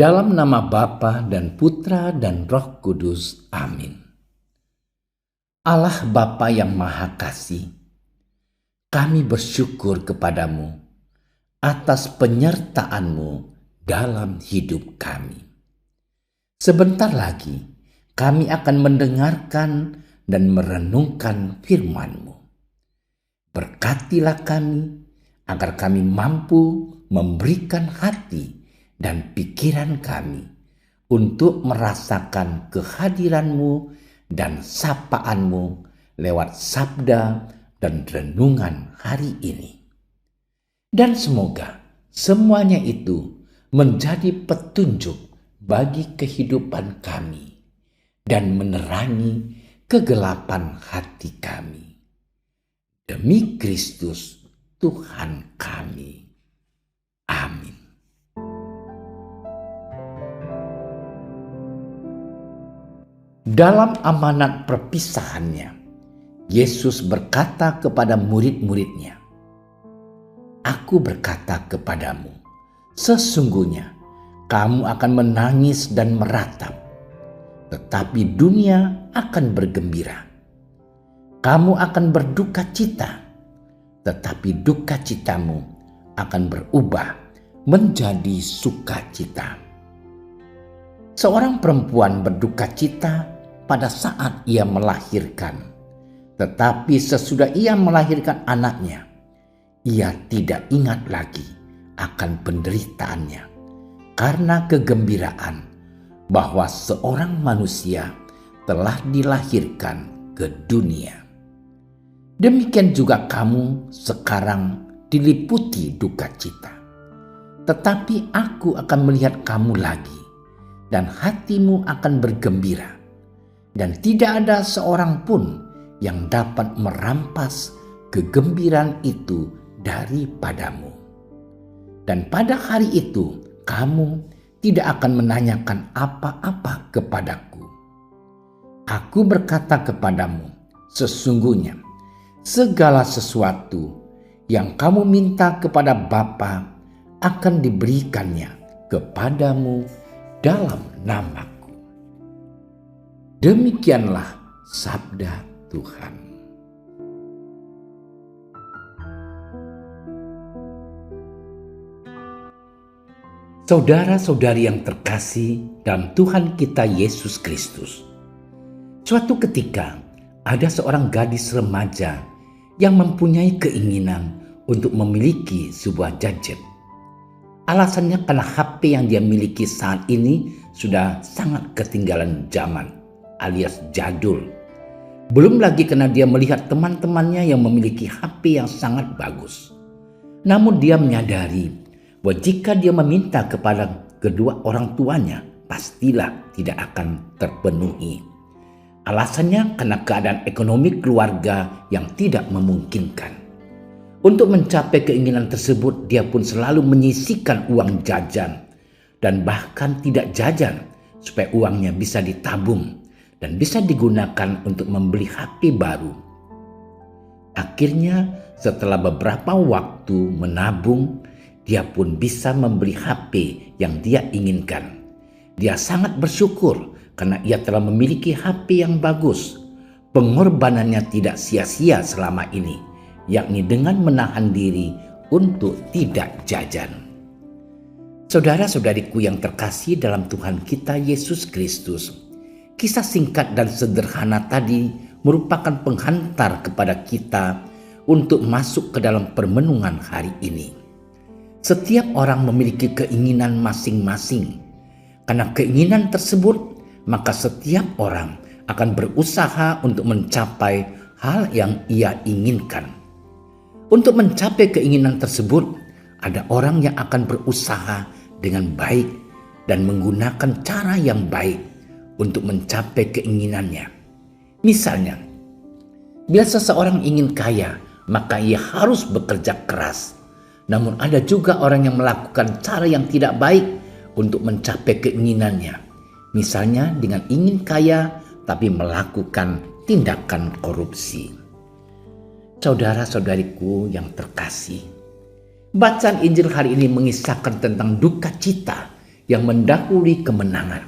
Dalam nama Bapa dan Putra dan Roh Kudus. Amin. Allah Bapa yang Maha Kasih, kami bersyukur kepadamu atas penyertaan-Mu dalam hidup kami. Sebentar lagi kami akan mendengarkan dan merenungkan firman-Mu. Berkatilah kami agar kami mampu memberikan hati dan pikiran kami untuk merasakan kehadiran-Mu dan sapaan-Mu lewat sabda dan renungan hari ini. Dan semoga semuanya itu menjadi petunjuk bagi kehidupan kami dan menerangi kegelapan hati kami. Demi Kristus Tuhan kami. Amin. Dalam amanat perpisahannya, Yesus berkata kepada murid-muridnya, "Aku berkata kepadamu, sesungguhnya kamu akan menangis dan meratap, tetapi dunia akan bergembira. Kamu akan berduka cita, tetapi duka citamu akan berubah menjadi sukacita." Seorang perempuan berduka cita pada saat ia melahirkan, tetapi sesudah ia melahirkan anaknya, ia tidak ingat lagi akan penderitaannya karena kegembiraan bahwa seorang manusia telah dilahirkan ke dunia. Demikian juga kamu sekarang diliputi duka cita, tetapi aku akan melihat kamu lagi dan hatimu akan bergembira, dan tidak ada seorang pun yang dapat merampas kegembiraan itu daripadamu. Dan pada hari itu kamu tidak akan menanyakan apa-apa kepadaku. Aku berkata kepadamu, sesungguhnya segala sesuatu yang kamu minta kepada Bapa akan diberikannya kepadamu dalam namaku. Demikianlah sabda Tuhan. Saudara-saudari yang terkasih dalam Tuhan kita Yesus Kristus, suatu ketika ada seorang gadis remaja yang mempunyai keinginan untuk memiliki sebuah gadget. Alasannya karena HP yang dia miliki saat ini sudah sangat ketinggalan zaman alias jadul. Belum lagi karena dia melihat teman-temannya yang memiliki HP yang sangat bagus. Namun dia menyadari bahwa jika dia meminta kepada kedua orang tuanya, pastilah tidak akan terpenuhi. Alasannya karena keadaan ekonomi keluarga yang tidak memungkinkan. Untuk mencapai keinginan tersebut, dia pun selalu menyisihkan uang jajan dan bahkan tidak jajan supaya uangnya bisa ditabung dan bisa digunakan untuk membeli HP baru. Akhirnya setelah beberapa waktu menabung, dia pun bisa membeli HP yang dia inginkan. Dia sangat bersyukur karena ia telah memiliki HP yang bagus. Pengorbanannya tidak sia-sia selama ini, yakni dengan menahan diri untuk tidak jajan. Saudara-saudariku yang terkasih dalam Tuhan kita Yesus Kristus, kisah singkat dan sederhana tadi merupakan penghantar kepada kita untuk masuk ke dalam permenungan hari ini. Setiap orang memiliki keinginan masing-masing. Karena keinginan tersebut, maka setiap orang akan berusaha untuk mencapai hal yang ia inginkan. Untuk mencapai keinginan tersebut, ada orang yang akan berusaha dengan baik dan menggunakan cara yang baik untuk mencapai keinginannya. Misalnya, bila seseorang ingin kaya, maka ia harus bekerja keras. Namun ada juga orang yang melakukan cara yang tidak baik untuk mencapai keinginannya. Misalnya dengan ingin kaya tapi melakukan tindakan korupsi. Saudara-saudariku yang terkasih, bacaan Injil hari ini mengisahkan tentang duka cita yang mendahului kemenangan.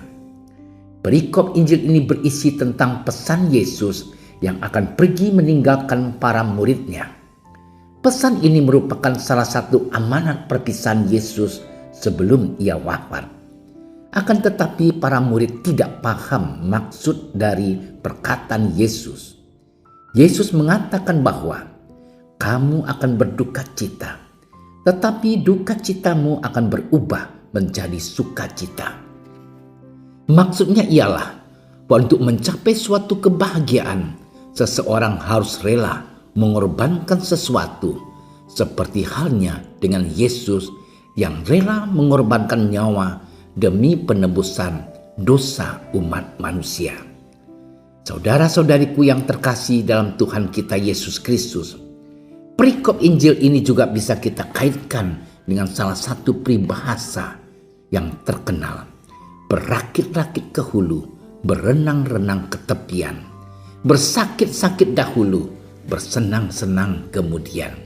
Perikop Injil ini berisi tentang pesan Yesus yang akan pergi meninggalkan para muridnya. Pesan ini merupakan salah satu amanat perpisahan Yesus sebelum ia wafat. Akan tetapi para murid tidak paham maksud dari perkataan Yesus. Yesus mengatakan bahwa kamu akan berduka cita, tetapi duka citamu akan berubah menjadi sukacita. Maksudnya ialah bahwa untuk mencapai suatu kebahagiaan, seseorang harus rela mengorbankan sesuatu, seperti halnya dengan Yesus yang rela mengorbankan nyawa demi penebusan dosa umat manusia. Saudara-saudariku yang terkasih dalam Tuhan kita Yesus Kristus, perikop Injil ini juga bisa kita kaitkan dengan salah satu peribahasa yang terkenal. Berakit-rakit ke hulu, berenang-renang ke tepian. Bersakit-sakit dahulu, bersenang-senang kemudian.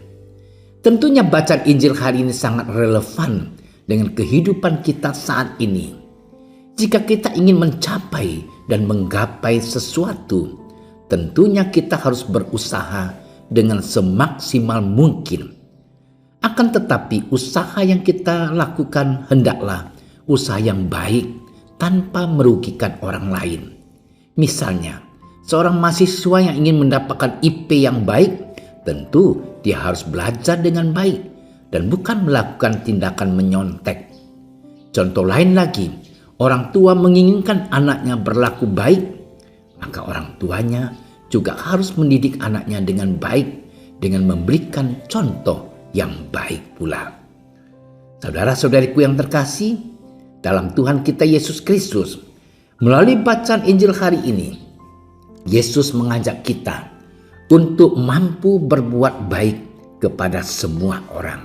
Tentunya bacaan Injil hari ini sangat relevan dengan kehidupan kita saat ini. Jika kita ingin mencapai dan menggapai sesuatu, tentunya kita harus berusaha dengan semaksimal mungkin. Akan tetapi usaha yang kita lakukan hendaklah usaha yang baik tanpa merugikan orang lain. Misalnya, seorang mahasiswa yang ingin mendapatkan IP yang baik, tentu dia harus belajar dengan baik dan bukan melakukan tindakan menyontek. Contoh lain lagi, orang tua menginginkan anaknya berlaku baik, maka orang tuanya juga harus mendidik anaknya dengan baik dengan memberikan contoh yang baik pula. Saudara-saudariku yang terkasih dalam Tuhan kita Yesus Kristus, melalui bacaan Injil hari ini, Yesus mengajak kita untuk mampu berbuat baik kepada semua orang.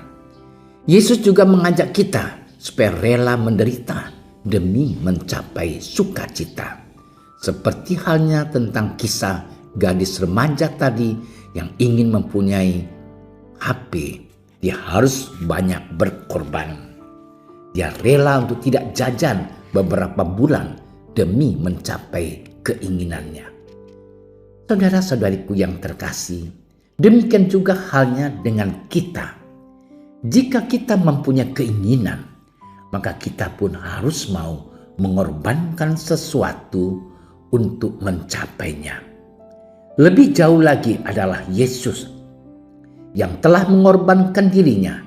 Yesus juga mengajak kita supaya rela menderita demi mencapai sukacita. Seperti halnya tentang kisah gadis remaja tadi yang ingin mempunyai HP, dia harus banyak berkorban. Dia rela untuk tidak jajan beberapa bulan demi mencapai keinginannya. Saudara-saudariku yang terkasih, demikian juga halnya dengan kita. Jika kita mempunyai keinginan, maka kita pun harus mau mengorbankan sesuatu untuk mencapainya. Lebih jauh lagi adalah Yesus yang telah mengorbankan dirinya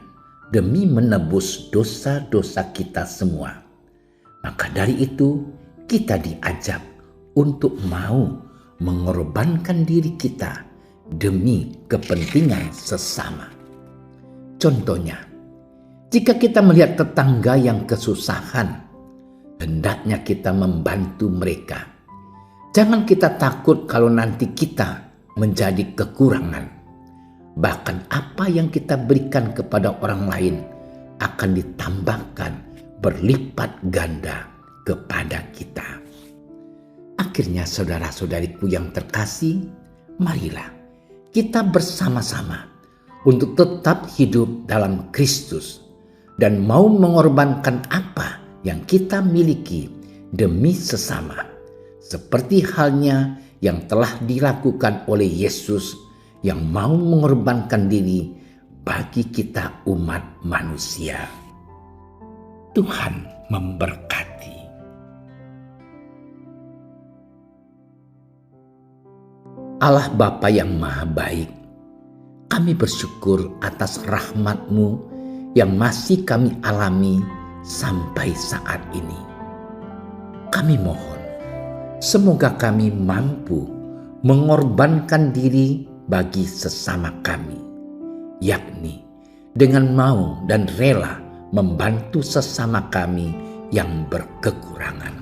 demi menebus dosa-dosa kita semua. Maka dari itu kita diajak untuk mau mengorbankan diri kita demi kepentingan sesama. Contohnya, jika kita melihat tetangga yang kesusahan, hendaknya kita membantu mereka. Jangan kita takut kalau nanti kita menjadi kekurangan. Bahkan apa yang kita berikan kepada orang lain akan ditambahkan berlipat ganda kepada kita. Akhirnya saudara-saudariku yang terkasih, marilah kita bersama-sama untuk tetap hidup dalam Kristus dan mau mengorbankan apa yang kita miliki demi sesama. Seperti halnya yang telah dilakukan oleh Yesus yang mau mengorbankan diri bagi kita umat manusia. Tuhan memberkati. Allah Bapa yang Maha Baik, kami bersyukur atas rahmat-Mu yang masih kami alami sampai saat ini. Kami mohon, semoga kami mampu mengorbankan diri bagi sesama kami, yakni dengan mau dan rela membantu sesama kami yang berkekurangan.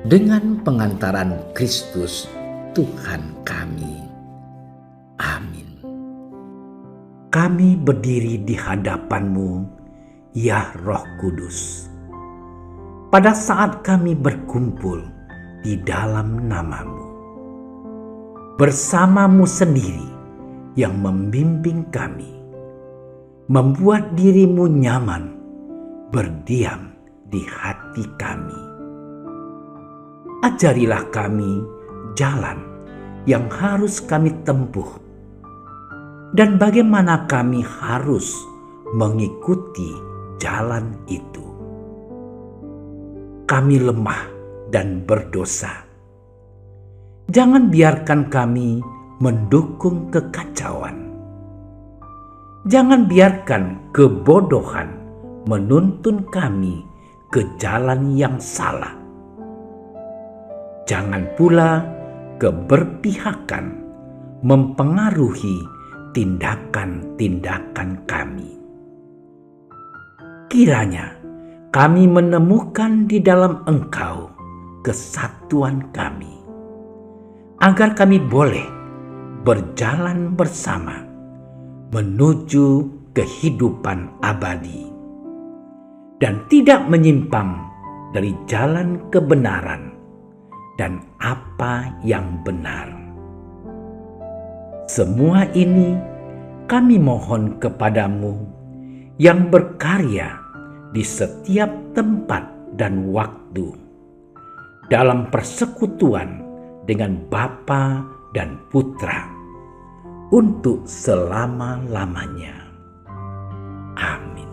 Dengan pengantaran Kristus Tuhan kami. Amin. Kami berdiri di hadapan-Mu, ya Roh Kudus. Pada saat kami berkumpul di dalam nama-Mu, bersama-Mu sendiri yang membimbing kami, membuat diri-Mu nyaman, berdiam di hati kami. Ajarilah kami jalan yang harus kami tempuh dan bagaimana kami harus mengikuti jalan itu. Kami lemah dan berdosa. Jangan biarkan kami mendukung kekacauan. Jangan biarkan kebodohan menuntun kami ke jalan yang salah. Jangan pula keberpihakan mempengaruhi tindakan-tindakan kami. Kiranya kami menemukan di dalam Engkau kesatuan kami, agar kami boleh berjalan bersama menuju kehidupan abadi dan tidak menyimpang dari jalan kebenaran dan apa yang benar. Semua ini kami mohon kepadamu yang berkarya di setiap tempat dan waktu dalam persekutuan dengan Bapa dan Putra untuk selama-lamanya. Amin.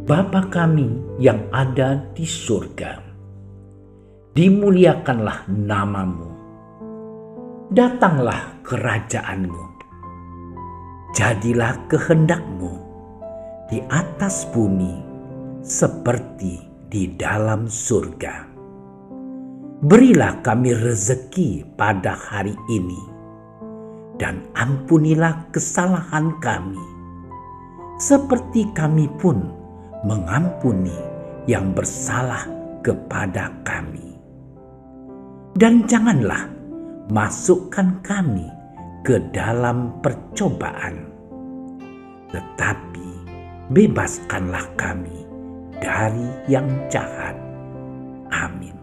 Bapa kami yang ada di surga, dimuliakanlah namamu. Datanglah kerajaanmu. Jadilah kehendakmu di atas bumi seperti di dalam surga. Berilah kami rezeki pada hari ini, dan ampunilah kesalahan kami, seperti kami pun mengampuni yang bersalah kepada kami. Dan janganlah masukkan kami ke dalam percobaan, tetapi bebaskanlah kami dari yang jahat. Amin.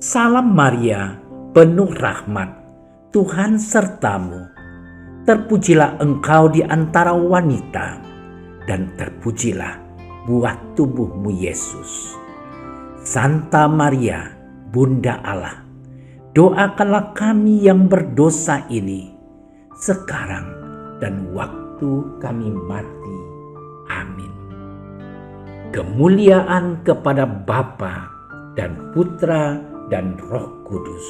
Salam Maria, penuh rahmat, Tuhan sertamu. Terpujilah engkau di antara wanita, dan terpujilah buah tubuhmu Yesus. Santa Maria, Bunda Allah, doakanlah kami yang berdosa ini, sekarang dan waktu kami mati. Amin. Kemuliaan kepada Bapa dan Putra dan Roh Kudus,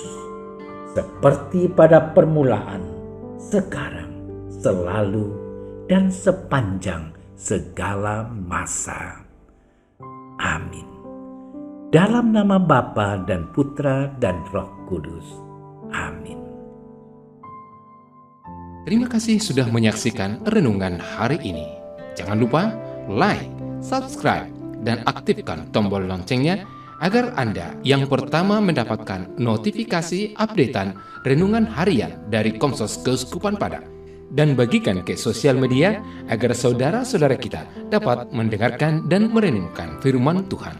seperti pada permulaan, sekarang, selalu, dan sepanjang segala masa. Amin. Dalam nama Bapa dan Putra dan Roh Kudus. Amin. Terima kasih sudah menyaksikan renungan hari ini. Jangan lupa like, subscribe, dan aktifkan tombol loncengnya agar Anda yang pertama mendapatkan notifikasi updatean renungan harian dari Komsos Keuskupan Padang. Dan bagikan ke sosial media agar saudara-saudara kita dapat mendengarkan dan merenungkan firman Tuhan.